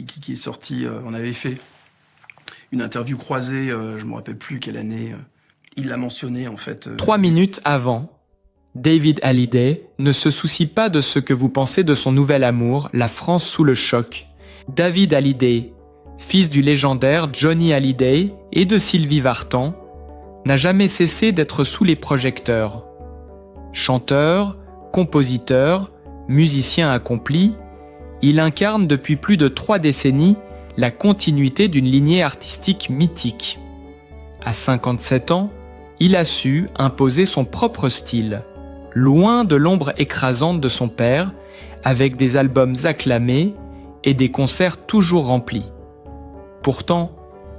qui est sorti. On avait fait une interview croisée, je me rappelle plus quelle année. Il l'a mentionné en fait. 3 minutes avant, David Hallyday ne se soucie pas de ce que vous pensez de son nouvel amour, la France sous le choc. David Hallyday, fils du légendaire Johnny Hallyday et de Sylvie Vartan, n'a jamais cessé d'être sous les projecteurs. Chanteur, compositeur, musicien accompli, il incarne depuis plus de 3 décennies la continuité d'une lignée artistique mythique. À 57 ans, il a su imposer son propre style, loin de l'ombre écrasante de son père, avec des albums acclamés et des concerts toujours remplis. Pourtant,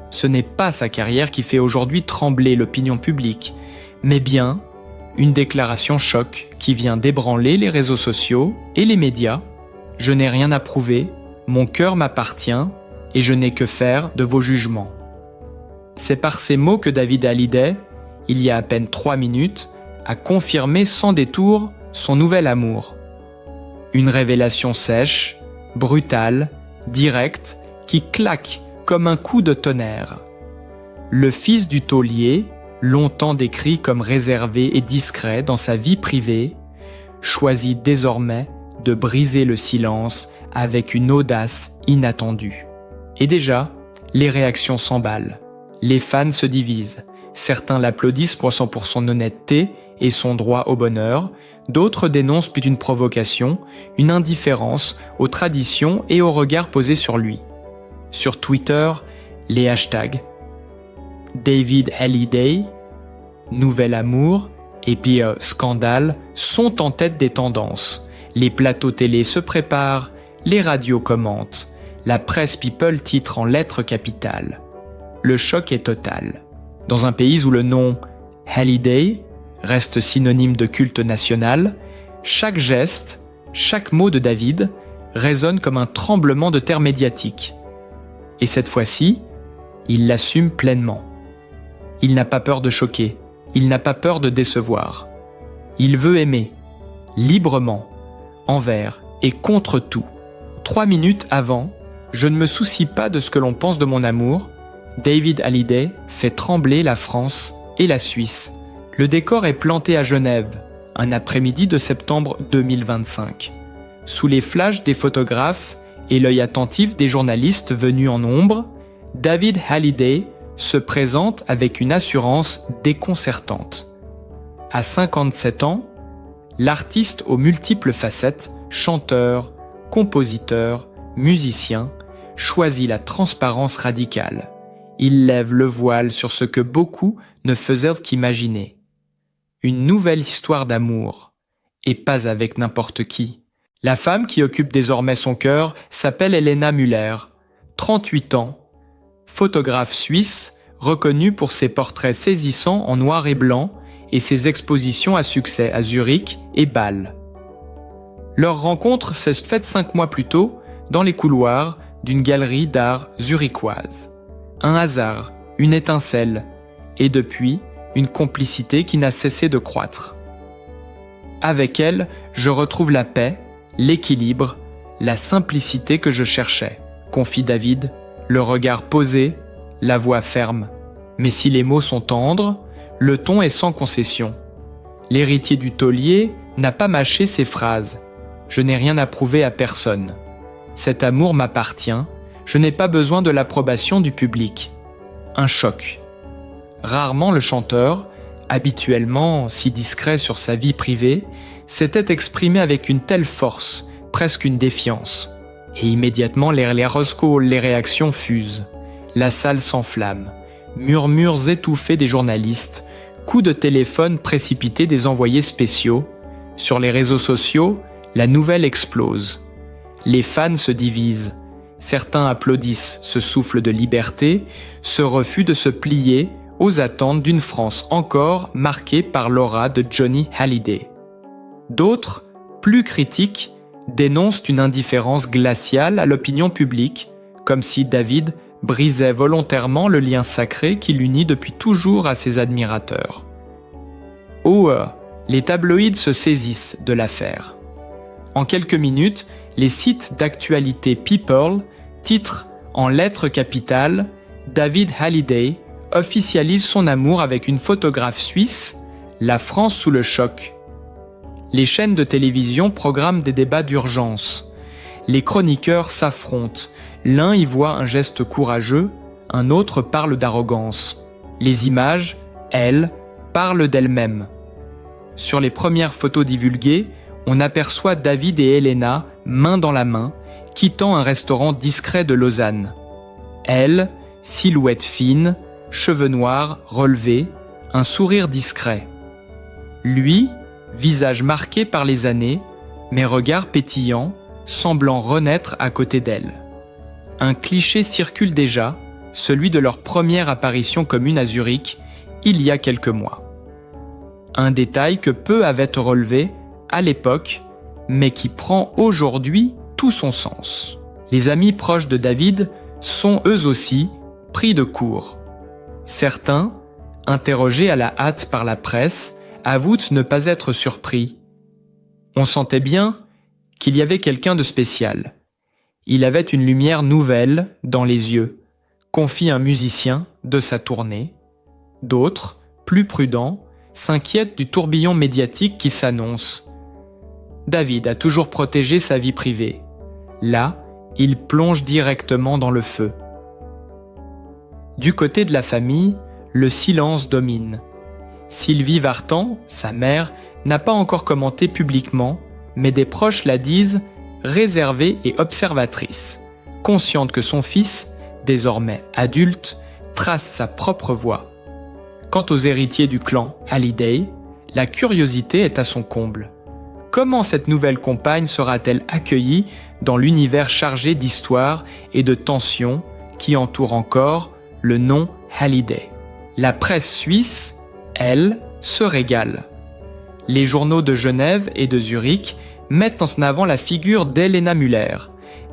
ce n'est pas sa carrière qui fait aujourd'hui trembler l'opinion publique, mais bien une déclaration choc qui vient d'ébranler les réseaux sociaux et les médias. « Je n'ai rien à prouver, mon cœur m'appartient et je n'ai que faire de vos jugements. » C'est par ces mots que David Hallyday, il y a à peine 3 minutes, a confirmé sans détour son nouvel amour. Une révélation sèche, brutale, directe, qui claque comme un coup de tonnerre. Le fils du taulier, longtemps décrit comme réservé et discret dans sa vie privée, choisit désormais de briser le silence avec une audace inattendue. Et déjà, les réactions s'emballent. Les fans se divisent. Certains l'applaudissent pour son honnêteté et son droit au bonheur. D'autres dénoncent plus une provocation, une indifférence aux traditions et aux regards posés sur lui. Sur Twitter, les hashtags David Hallyday, Nouvel Amour et puis Scandale sont en tête des tendances. Les plateaux télé se préparent, les radios commentent, la presse people titre en lettres capitales. Le choc est total. Dans un pays où le nom Hallyday reste synonyme de culte national, chaque geste, chaque mot de David résonne comme un tremblement de terre médiatique. Et cette fois-ci, il l'assume pleinement. Il n'a pas peur de choquer, il n'a pas peur de décevoir. Il veut aimer, librement, envers et contre tout. 3 minutes avant, je ne me soucie pas de ce que l'on pense de mon amour. David Hallyday fait trembler la France et la Suisse. Le décor est planté à Genève, un après-midi de septembre 2025. Sous les flashs des photographes et l'œil attentif des journalistes venus en nombre, David Hallyday se présente avec une assurance déconcertante. À 57 ans, l'artiste aux multiples facettes, chanteur, compositeur, musicien, choisit la transparence radicale. Il lève le voile sur ce que beaucoup ne faisaient qu'imaginer. Une nouvelle histoire d'amour, et pas avec n'importe qui. La femme qui occupe désormais son cœur s'appelle Helena Müller, 38 ans, photographe suisse, reconnue pour ses portraits saisissants en noir et blanc et ses expositions à succès à Zurich et Bâle. Leur rencontre s'est faite 5 mois plus tôt dans les couloirs d'une galerie d'art zurichoise. Un hasard, une étincelle, et depuis, une complicité qui n'a cessé de croître. Avec elle, je retrouve la paix, l'équilibre, la simplicité que je cherchais, confie David, le regard posé, la voix ferme. Mais si les mots sont tendres, le ton est sans concession. L'héritier du taulier n'a pas mâché ses phrases. Je n'ai rien à prouver à personne. Cet amour m'appartient. Je n'ai pas besoin de l'approbation du public. Un choc. Rarement le chanteur, habituellement si discret sur sa vie privée, s'était exprimé avec une telle force, presque une défiance. Et immédiatement les réactions fusent. La salle s'enflamme. Murmures étouffés des journalistes, coups de téléphone précipités des envoyés spéciaux. Sur les réseaux sociaux, la nouvelle explose. Les fans se divisent. Certains applaudissent ce souffle de liberté, ce refus de se plier aux attentes d'une France encore marquée par l'aura de Johnny Hallyday. D'autres, plus critiques, dénoncent une indifférence glaciale à l'opinion publique, comme si David brisait volontairement le lien sacré qui l'unit depuis toujours à ses admirateurs. Les tabloïds se saisissent de l'affaire. En quelques minutes, les sites d'actualité People Titre en lettres capitales, David Hallyday officialise son amour avec une photographe suisse, la France sous le choc. Les chaînes de télévision programment des débats d'urgence. Les chroniqueurs s'affrontent. L'un y voit un geste courageux, un autre parle d'arrogance. Les images, elles, parlent d'elles-mêmes. Sur les premières photos divulguées, on aperçoit David et Elena, main dans la main, quittant un restaurant discret de Lausanne. Elle, silhouette fine, cheveux noirs relevés, un sourire discret. Lui, visage marqué par les années, mais regard pétillant, semblant renaître à côté d'elle. Un cliché circule déjà, celui de leur première apparition commune à Zurich, il y a quelques mois. Un détail que peu avaient relevé à l'époque, mais qui prend aujourd'hui tout son sens. Les amis proches de David sont eux aussi pris de court. Certains, interrogés à la hâte par la presse, avouent ne pas être surpris. On sentait bien qu'il y avait quelqu'un de spécial. Il avait une lumière nouvelle dans les yeux, confie un musicien de sa tournée. D'autres, plus prudents, s'inquiètent du tourbillon médiatique qui s'annonce. David a toujours protégé sa vie privée. Là, il plonge directement dans le feu. Du côté de la famille, le silence domine. Sylvie Vartan, sa mère, n'a pas encore commenté publiquement, mais des proches la disent réservée et observatrice, consciente que son fils, désormais adulte, trace sa propre voie. Quant aux héritiers du clan Hallyday, la curiosité est à son comble. Comment cette nouvelle compagne sera-t-elle accueillie dans l'univers chargé d'histoire et de tensions qui entoure encore le nom Hallyday? La presse suisse, elle, se régale. Les journaux de Genève et de Zurich mettent en avant la figure d'Elena Müller,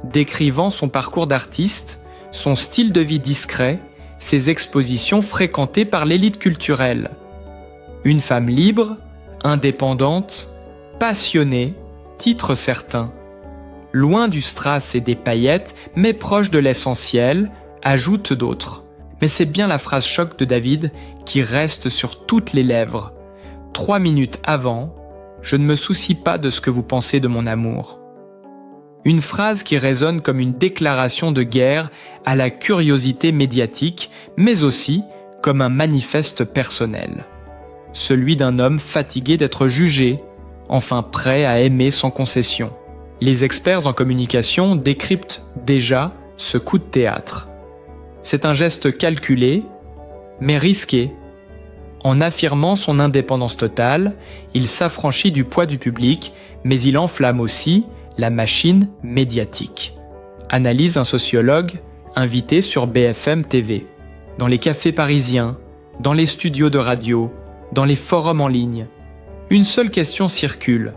décrivant son parcours d'artiste, son style de vie discret, ses expositions fréquentées par l'élite culturelle. Une femme libre, indépendante, passionnée, titre certain. Loin du strass et des paillettes, mais proche de l'essentiel, ajoutent d'autres. Mais c'est bien la phrase choc de David qui reste sur toutes les lèvres. 3 minutes avant, je ne me soucie pas de ce que vous pensez de mon amour. Une phrase qui résonne comme une déclaration de guerre à la curiosité médiatique, mais aussi comme un manifeste personnel. Celui d'un homme fatigué d'être jugé, enfin prêt à aimer sans concession. Les experts en communication décryptent déjà ce coup de théâtre. C'est un geste calculé, mais risqué. En affirmant son indépendance totale, il s'affranchit du poids du public, mais il enflamme aussi la machine médiatique. Analyse un sociologue invité sur BFM TV. Dans les cafés parisiens, dans les studios de radio, dans les forums en ligne, une seule question circule.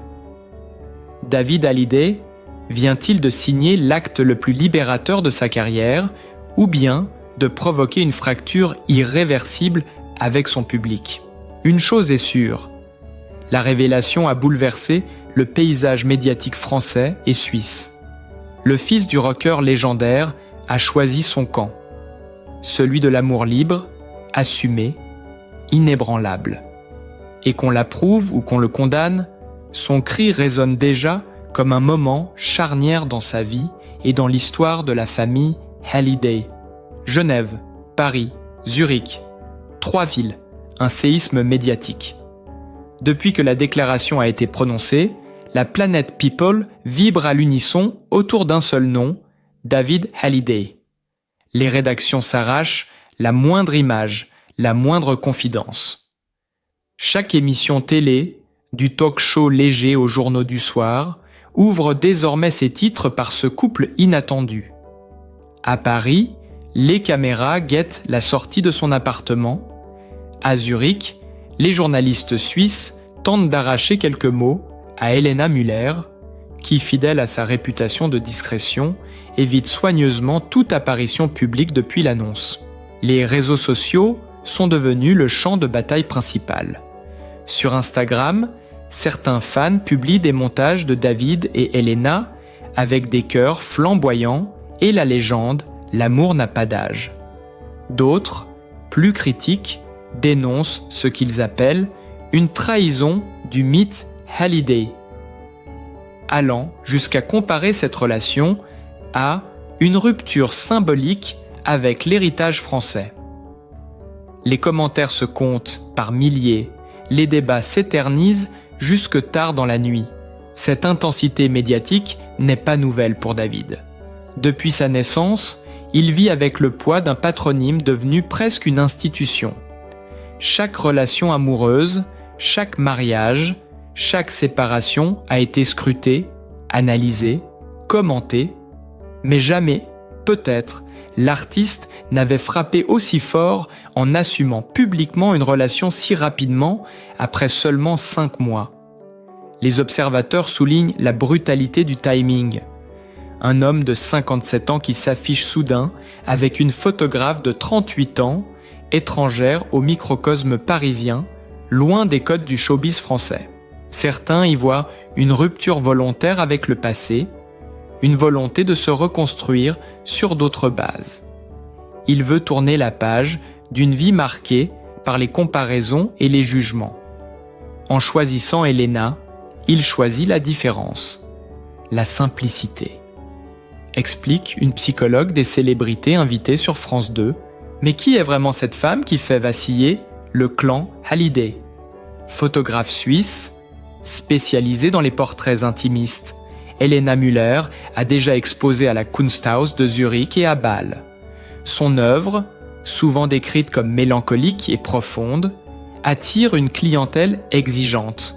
David Hallyday vient-il de signer l'acte le plus libérateur de sa carrière, ou bien de provoquer une fracture irréversible avec son public? Une chose est sûre, la révélation a bouleversé le paysage médiatique français et suisse. Le fils du rocker légendaire a choisi son camp, celui de l'amour libre, assumé, inébranlable. Et qu'on l'approuve ou qu'on le condamne, son cri résonne déjà comme un moment charnière dans sa vie et dans l'histoire de la famille Hallyday. Genève, Paris, Zurich, 3 villes, un séisme médiatique. Depuis que la déclaration a été prononcée, la planète People vibre à l'unisson autour d'un seul nom, David Hallyday. Les rédactions s'arrachent la moindre image, la moindre confidence. Chaque émission télé, du talk-show léger aux journaux du soir, ouvre désormais ses titres par ce couple inattendu. À Paris, les caméras guettent la sortie de son appartement. À Zurich, les journalistes suisses tentent d'arracher quelques mots à Elena Müller, qui, fidèle à sa réputation de discrétion, évite soigneusement toute apparition publique depuis l'annonce. Les réseaux sociaux sont devenus le champ de bataille principal. Sur Instagram, certains fans publient des montages de David et Elena avec des cœurs flamboyants et la légende « L'amour n'a pas d'âge ». D'autres, plus critiques, dénoncent ce qu'ils appellent une trahison du mythe Hallyday, allant jusqu'à comparer cette relation à une rupture symbolique avec l'héritage français. Les commentaires se comptent par milliers, les débats s'éternisent jusque tard dans la nuit. Cette intensité médiatique n'est pas nouvelle pour David. Depuis sa naissance, il vit avec le poids d'un patronyme devenu presque une institution. Chaque relation amoureuse, chaque mariage, chaque séparation a été scrutée, analysée, commentée, mais jamais, peut-être, l'artiste n'avait frappé aussi fort en assumant publiquement une relation si rapidement après seulement 5 mois. Les observateurs soulignent la brutalité du timing. Un homme de 57 ans qui s'affiche soudain avec une photographe de 38 ans, étrangère au microcosme parisien, loin des codes du showbiz français. Certains y voient une rupture volontaire avec le passé, une volonté de se reconstruire sur d'autres bases. Il veut tourner la page d'une vie marquée par les comparaisons et les jugements. En choisissant Elena, il choisit la différence, la simplicité. Explique une psychologue des célébrités invitées sur France 2. Mais qui est vraiment cette femme qui fait vaciller le clan Hallyday? Photographe suisse, spécialisée dans les portraits intimistes, Elena Müller a déjà exposé à la Kunsthaus de Zurich et à Bâle. Son œuvre, souvent décrite comme mélancolique et profonde, attire une clientèle exigeante.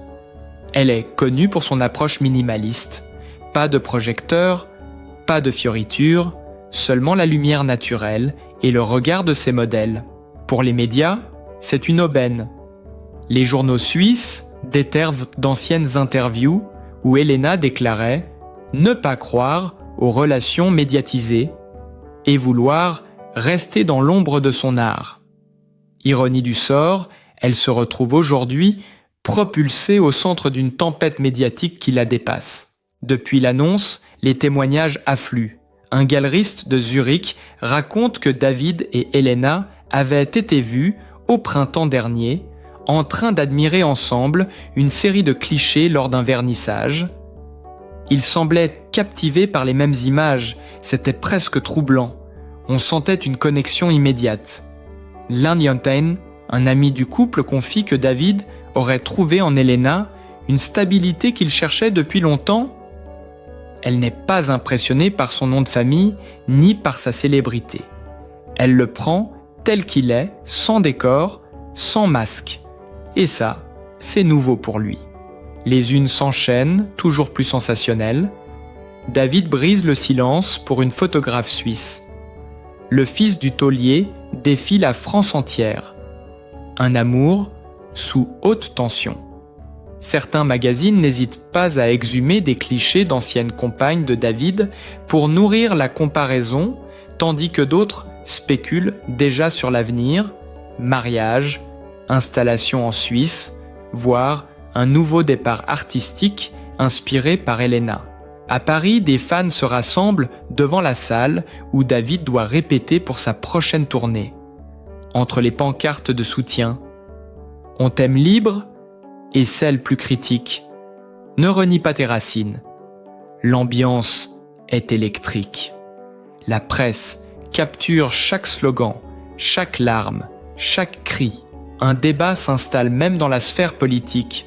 Elle est connue pour son approche minimaliste. Pas de projecteur, pas de fioritures, seulement la lumière naturelle et le regard de ses modèles. Pour les médias, c'est une aubaine. Les journaux suisses détervent d'anciennes interviews où Elena déclarait ne pas croire aux relations médiatisées et vouloir rester dans l'ombre de son art. Ironie du sort, elle se retrouve aujourd'hui propulsée au centre d'une tempête médiatique qui la dépasse. Depuis l'annonce, les témoignages affluent. Un galeriste de Zurich raconte que David et Elena avaient été vus, au printemps dernier, en train d'admirer ensemble une série de clichés lors d'un vernissage. Ils semblaient captivés par les mêmes images, c'était presque troublant. On sentait une connexion immédiate. Laniontain, un ami du couple, confie que David aurait trouvé en Elena une stabilité qu'il cherchait depuis longtemps. Elle n'est pas impressionnée par son nom de famille ni par sa célébrité. Elle le prend tel qu'il est, sans décor, sans masque. Et ça, c'est nouveau pour lui. Les unes s'enchaînent, toujours plus sensationnelles. David brise le silence pour une photographe suisse. Le fils du taulier défie la France entière. Un amour sous haute tension. Certains magazines n'hésitent pas à exhumer des clichés d'anciennes compagnes de David pour nourrir la comparaison, tandis que d'autres spéculent déjà sur l'avenir, mariage, installation en Suisse, voire un nouveau départ artistique inspiré par Elena. À Paris, des fans se rassemblent devant la salle où David doit répéter pour sa prochaine tournée. Entre les pancartes de soutien, « On t'aime libre » et celle plus critique, « Ne renie pas tes racines ». L'ambiance est électrique. La presse capture chaque slogan, chaque larme, chaque cri. Un débat s'installe même dans la sphère politique.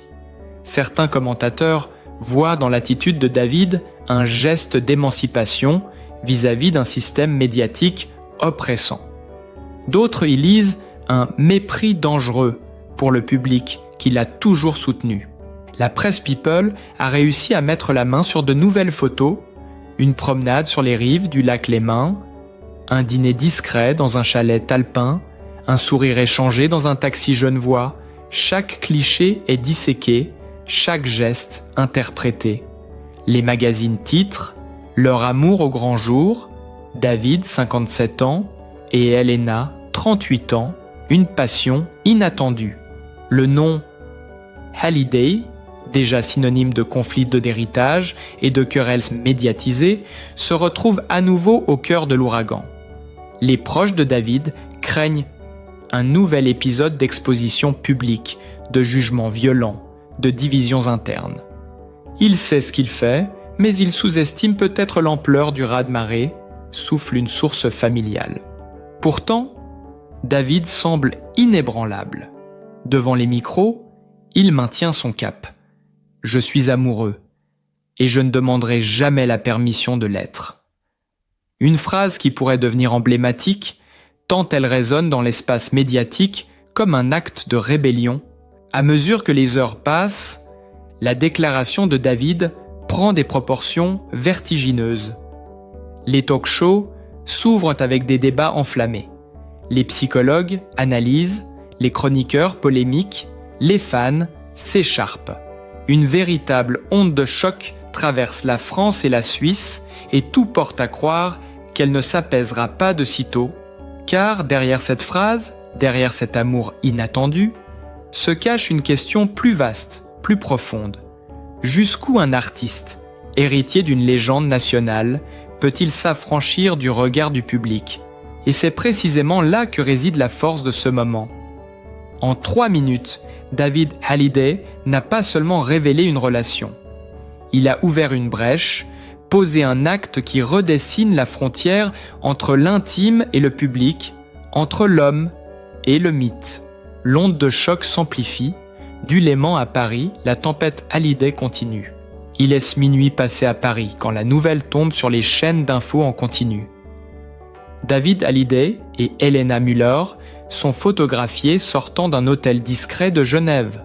Certains commentateurs voient dans l'attitude de David un geste d'émancipation vis-à-vis d'un système médiatique oppressant. D'autres y lisent un mépris dangereux pour le public qui l'a toujours soutenu. La presse People a réussi à mettre la main sur de nouvelles photos, une promenade sur les rives du lac Léman, un dîner discret dans un chalet alpin, un sourire échangé dans un taxi genevois. Chaque cliché est disséqué, chaque geste interprété. Les magazines titrent « Leur amour au grand jour », David, 57 ans, et Elena, 38 ans, une passion inattendue. Le nom Hallyday déjà synonyme de conflits d'héritage et de querelles médiatisées, se retrouve à nouveau au cœur de l'ouragan. Les proches de David craignent un nouvel épisode d'exposition publique, de jugements violents, de divisions internes. Il sait ce qu'il fait, mais il sous-estime peut-être l'ampleur du raz-de-marée, souffle une source familiale. Pourtant, David semble inébranlable. Devant les micros, il maintient son cap. « Je suis amoureux, et je ne demanderai jamais la permission de l'être. » Une phrase qui pourrait devenir emblématique, tant elle résonne dans l'espace médiatique comme un acte de rébellion. À mesure que les heures passent, la déclaration de David prend des proportions vertigineuses. Les talk-shows s'ouvrent avec des débats enflammés. Les psychologues analysent, les chroniqueurs polémiquent, les fans s'écharpent. Une véritable onde de choc traverse la France et la Suisse et tout porte à croire qu'elle ne s'apaisera pas de sitôt, car derrière cette phrase, derrière cet amour inattendu, se cache une question plus vaste, plus profonde. Jusqu'où un artiste, héritier d'une légende nationale, peut-il s'affranchir du regard du public? Et c'est précisément là que réside la force de ce moment. En 3 minutes, David Hallyday n'a pas seulement révélé une relation. Il a ouvert une brèche, posé un acte qui redessine la frontière entre l'intime et le public, entre l'homme et le mythe. L'onde de choc s'amplifie. Du Léman à Paris, la tempête Hallyday continue. Il est minuit passé à Paris quand la nouvelle tombe sur les chaînes d'infos en continu. David Hallyday et Helena Müller sont photographiés sortant d'un hôtel discret de Genève.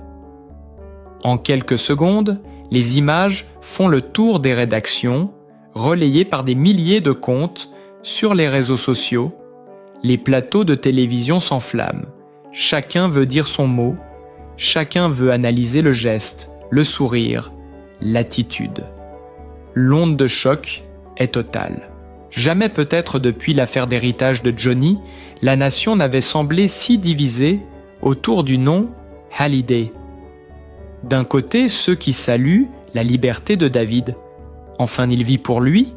En quelques secondes, les images font le tour des rédactions, relayées par des milliers de comptes sur les réseaux sociaux. Les plateaux de télévision s'enflamment. Chacun veut dire son mot. Chacun veut analyser le geste, le sourire, l'attitude. L'onde de choc est totale. Jamais peut-être depuis l'affaire d'héritage de Johnny, la nation n'avait semblé si divisée autour du nom Hallyday. D'un côté, ceux qui saluent la liberté de David. Enfin, il vit pour lui,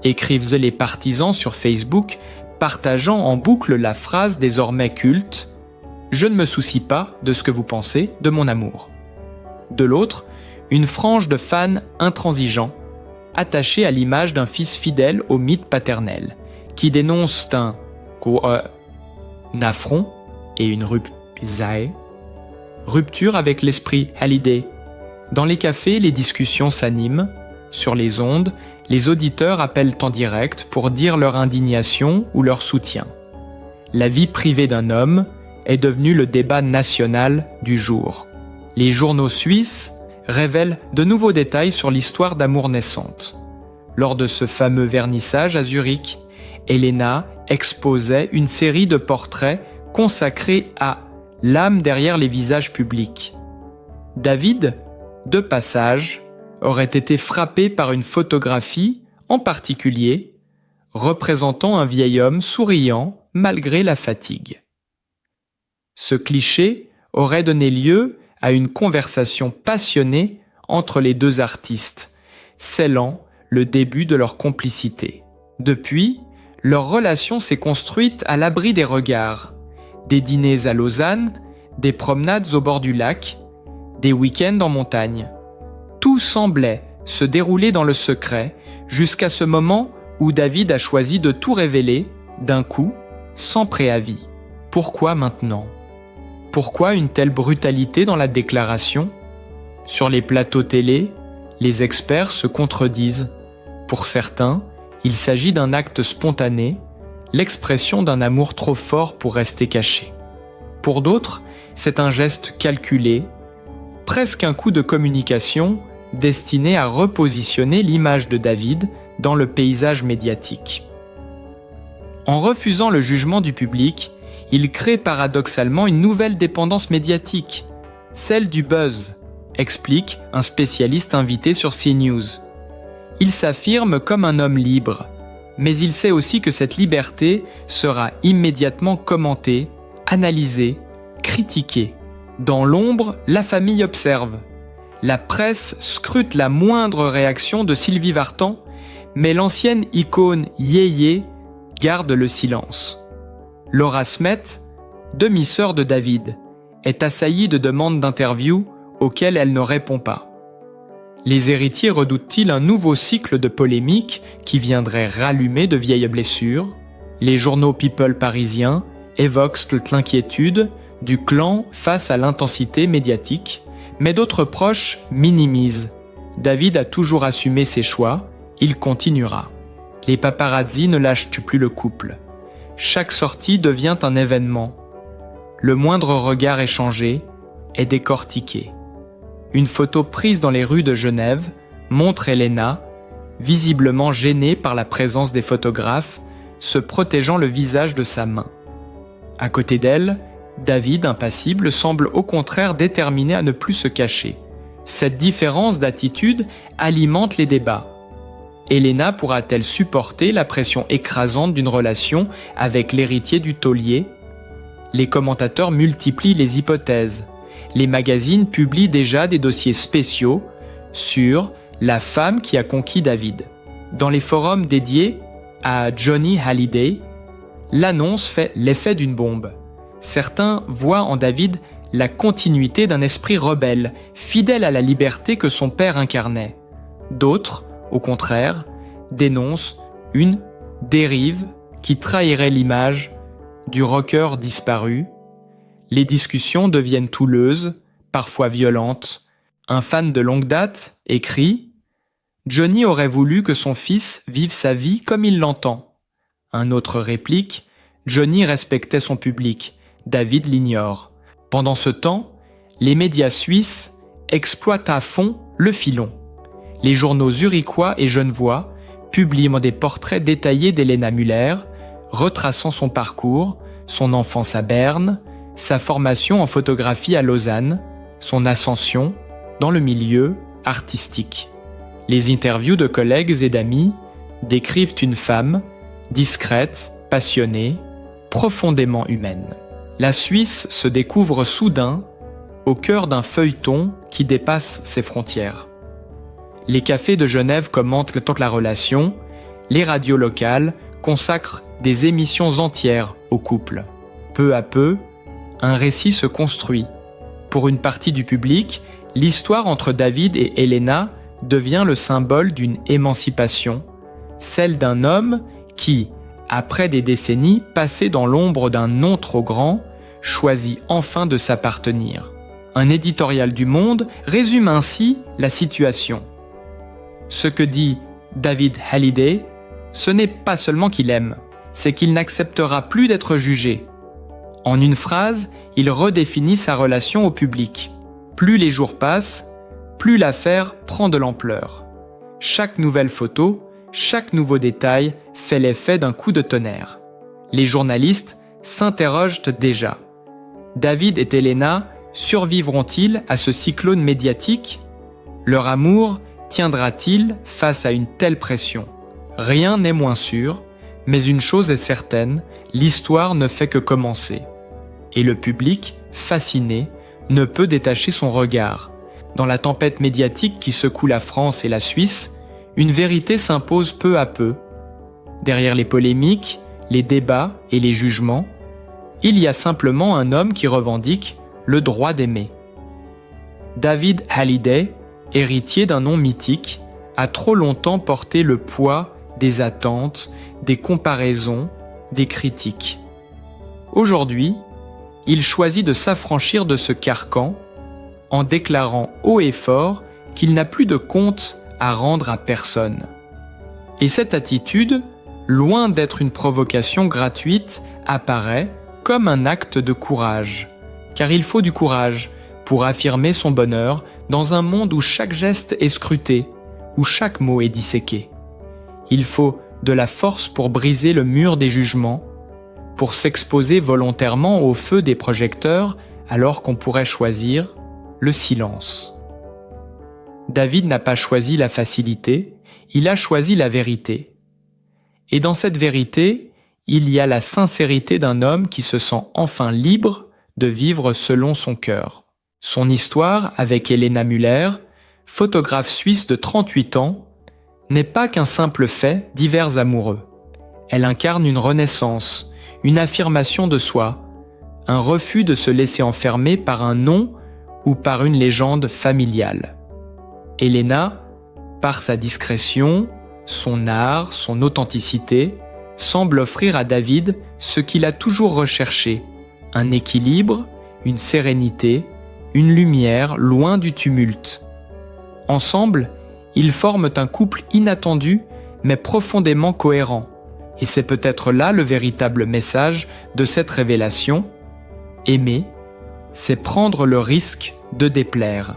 écrivent les partisans sur Facebook, partageant en boucle la phrase désormais culte « Je ne me soucie pas de ce que vous pensez de mon amour ». De l'autre, une frange de fans intransigeants, attachés à l'image d'un fils fidèle au mythe paternel, qui dénonce un affront et une rupture avec l'esprit Hallyday. Dans les cafés, les discussions s'animent. Sur les ondes, les auditeurs appellent en direct pour dire leur indignation ou leur soutien. La vie privée d'un homme est devenue le débat national du jour. Les journaux suisses révèlent de nouveaux détails sur l'histoire d'amour naissante. Lors de ce fameux vernissage à Zurich, Helena exposait une série de portraits consacrés à l'âme derrière les visages publics. David, de passage, aurait été frappé par une photographie, en particulier, représentant un vieil homme souriant malgré la fatigue. Ce cliché aurait donné lieu à une conversation passionnée entre les deux artistes, scellant le début de leur complicité. Depuis, leur relation s'est construite à l'abri des regards, des dîners à Lausanne, des promenades au bord du lac, des week-ends en montagne. Tout semblait se dérouler dans le secret jusqu'à ce moment où David a choisi de tout révéler, d'un coup, sans préavis. Pourquoi maintenant ? Pourquoi une telle brutalité dans la déclaration ? Sur les plateaux télé, les experts se contredisent. Pour certains, il s'agit d'un acte spontané, l'expression d'un amour trop fort pour rester caché. Pour d'autres, c'est un geste calculé, presque un coup de communication destiné à repositionner l'image de David dans le paysage médiatique. En refusant le jugement du public, il crée paradoxalement une nouvelle dépendance médiatique, celle du buzz, explique un spécialiste invité sur CNews. Il s'affirme comme un homme libre, mais il sait aussi que cette liberté sera immédiatement commentée, analysée, critiquée. Dans l'ombre, la famille observe. La presse scrute la moindre réaction de Sylvie Vartan, mais l'ancienne icône yéyé garde le silence. Laura Smet, demi-sœur de David, est assaillie de demandes d'interview auxquelles elle ne répond pas. Les héritiers redoutent-ils un nouveau cycle de polémiques qui viendrait rallumer de vieilles blessures? Les journaux People parisiens évoquent l'inquiétude du clan face à l'intensité médiatique, mais d'autres proches minimisent. David a toujours assumé ses choix, il continuera. Les paparazzi ne lâchent plus le couple. Chaque sortie devient un événement. Le moindre regard échangé est décortiqué. Une photo prise dans les rues de Genève montre Elena, visiblement gênée par la présence des photographes, se protégeant le visage de sa main. À côté d'elle, David, impassible, semble au contraire déterminé à ne plus se cacher. Cette différence d'attitude alimente les débats. Elena pourra-t-elle supporter la pression écrasante d'une relation avec l'héritier du taulier? Les commentateurs multiplient les hypothèses. Les magazines publient déjà des dossiers spéciaux sur la femme qui a conquis David. Dans les forums dédiés à Johnny Hallyday, l'annonce fait l'effet d'une bombe. Certains voient en David la continuité d'un esprit rebelle, fidèle à la liberté que son père incarnait. D'autres, au contraire, dénoncent une dérive qui trahirait l'image du rocker disparu. Les discussions deviennent houleuses, parfois violentes. Un fan de longue date écrit « Johnny aurait voulu que son fils vive sa vie comme il l'entend ». Un autre réplique « Johnny respectait son public, David l'ignore ». Pendant ce temps, les médias suisses exploitent à fond le filon. Les journaux zurichois et genevois publient des portraits détaillés d'Elena Müller, retraçant son parcours, son enfance à Berne, sa formation en photographie à Lausanne, son ascension dans le milieu artistique. Les interviews de collègues et d'amis décrivent une femme discrète, passionnée, profondément humaine. La Suisse se découvre soudain au cœur d'un feuilleton qui dépasse ses frontières. Les cafés de Genève commentent la relation, les radios locales consacrent des émissions entières au couple. Peu à peu, un récit se construit. Pour une partie du public, l'histoire entre David et Elena devient le symbole d'une émancipation, celle d'un homme qui, après des décennies passées dans l'ombre d'un non trop grand, choisit enfin de s'appartenir. Un éditorial du Monde résume ainsi la situation. Ce que dit David Hallyday, ce n'est pas seulement qu'il aime, c'est qu'il n'acceptera plus d'être jugé. En une phrase, il redéfinit sa relation au public. Plus les jours passent, plus l'affaire prend de l'ampleur. Chaque nouvelle photo, chaque nouveau détail fait l'effet d'un coup de tonnerre. Les journalistes s'interrogent déjà. David et Elena survivront-ils à ce cyclone médiatique? Leur amour tiendra-t-il face à une telle pression? Rien n'est moins sûr, mais une chose est certaine, l'histoire ne fait que commencer. Et le public, fasciné, ne peut détacher son regard. Dans la tempête médiatique qui secoue la France et la Suisse, une vérité s'impose peu à peu. Derrière les polémiques, les débats et les jugements, il y a simplement un homme qui revendique le droit d'aimer. David Hallyday, héritier d'un nom mythique, a trop longtemps porté le poids des attentes, des comparaisons, des critiques. Aujourd'hui, il choisit de s'affranchir de ce carcan en déclarant haut et fort qu'il n'a plus de compte à rendre à personne. Et cette attitude, loin d'être une provocation gratuite, apparaît comme un acte de courage. Car il faut du courage pour affirmer son bonheur dans un monde où chaque geste est scruté, où chaque mot est disséqué. Il faut de la force pour briser le mur des jugements, pour s'exposer volontairement au feu des projecteurs alors qu'on pourrait choisir le silence. David n'a pas choisi la facilité, il a choisi la vérité. Et dans cette vérité, il y a la sincérité d'un homme qui se sent enfin libre de vivre selon son cœur. Son histoire avec Elena Müller photographe suisse de 38 ans, n'est pas qu'un simple fait divers amoureux. Elle incarne une renaissance, une affirmation de soi, un refus de se laisser enfermer par un nom ou par une légende familiale. Elena, par sa discrétion, son art, son authenticité, semble offrir à David ce qu'il a toujours recherché, un équilibre, une sérénité, une lumière loin du tumulte. Ensemble, ils forment un couple inattendu mais profondément cohérent. Et c'est peut-être là le véritable message de cette révélation. Aimer, c'est prendre le risque de déplaire.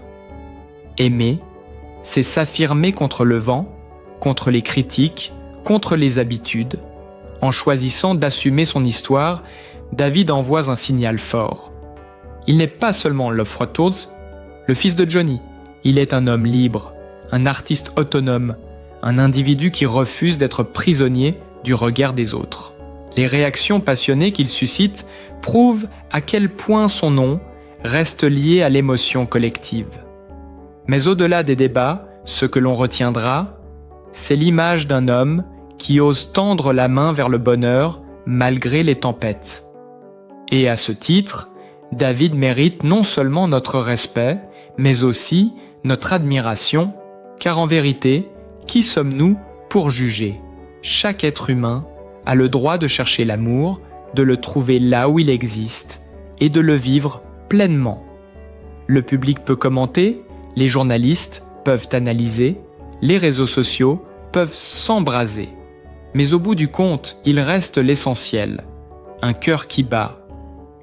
Aimer, c'est s'affirmer contre le vent, contre les critiques, contre les habitudes. En choisissant d'assumer son histoire, David envoie un signal fort. Il n'est pas seulement Love Photos, le fils de Johnny. Il est un homme libre, un artiste autonome, un individu qui refuse d'être prisonnier du regard des autres. Les réactions passionnées qu'il suscite prouvent à quel point son nom reste lié à l'émotion collective. Mais au-delà des débats, ce que l'on retiendra, c'est l'image d'un homme qui ose tendre la main vers le bonheur malgré les tempêtes. Et à ce titre, David mérite non seulement notre respect, mais aussi notre admiration, car en vérité, qui sommes-nous pour juger ? Chaque être humain a le droit de chercher l'amour, de le trouver là où il existe et de le vivre pleinement. Le public peut commenter, les journalistes peuvent analyser, les réseaux sociaux peuvent s'embraser. Mais au bout du compte, il reste l'essentiel. Un cœur qui bat,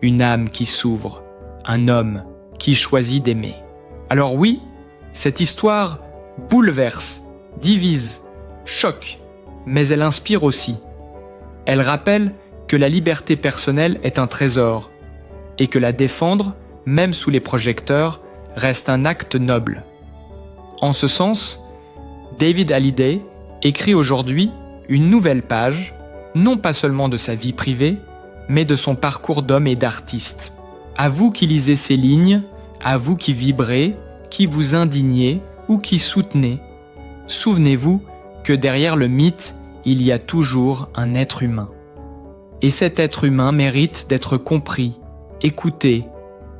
une âme qui s'ouvre, un homme qui choisit d'aimer. Alors oui, cette histoire bouleverse, divise, choque, mais elle inspire aussi. Elle rappelle que la liberté personnelle est un trésor et que la défendre, même sous les projecteurs, reste un acte noble. En ce sens, David Hallyday écrit aujourd'hui une nouvelle page, non pas seulement de sa vie privée, mais de son parcours d'homme et d'artiste. À vous qui lisez ces lignes, à vous qui vibrez, qui vous indignez ou qui soutenez, souvenez-vous que derrière le mythe, il y a toujours un être humain. Et cet être humain mérite d'être compris, écouté,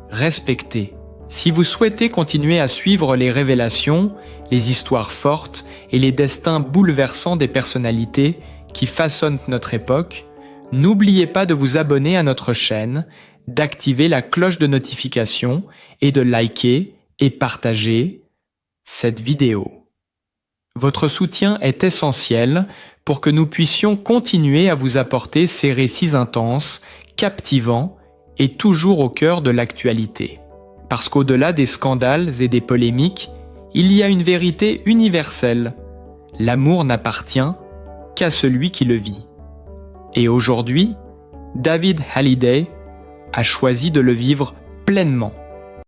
respecté. Si vous souhaitez continuer à suivre les révélations, les histoires fortes et les destins bouleversants des personnalités qui façonnent notre époque, n'oubliez pas de vous abonner à notre chaîne, d'activer la cloche de notification et de liker et partager cette vidéo. Votre soutien est essentiel pour que nous puissions continuer à vous apporter ces récits intenses, captivants et toujours au cœur de l'actualité. Parce qu'au-delà des scandales et des polémiques, il y a une vérité universelle. L'amour n'appartient qu'à celui qui le vit. Et aujourd'hui, David Hallyday a choisi de le vivre pleinement.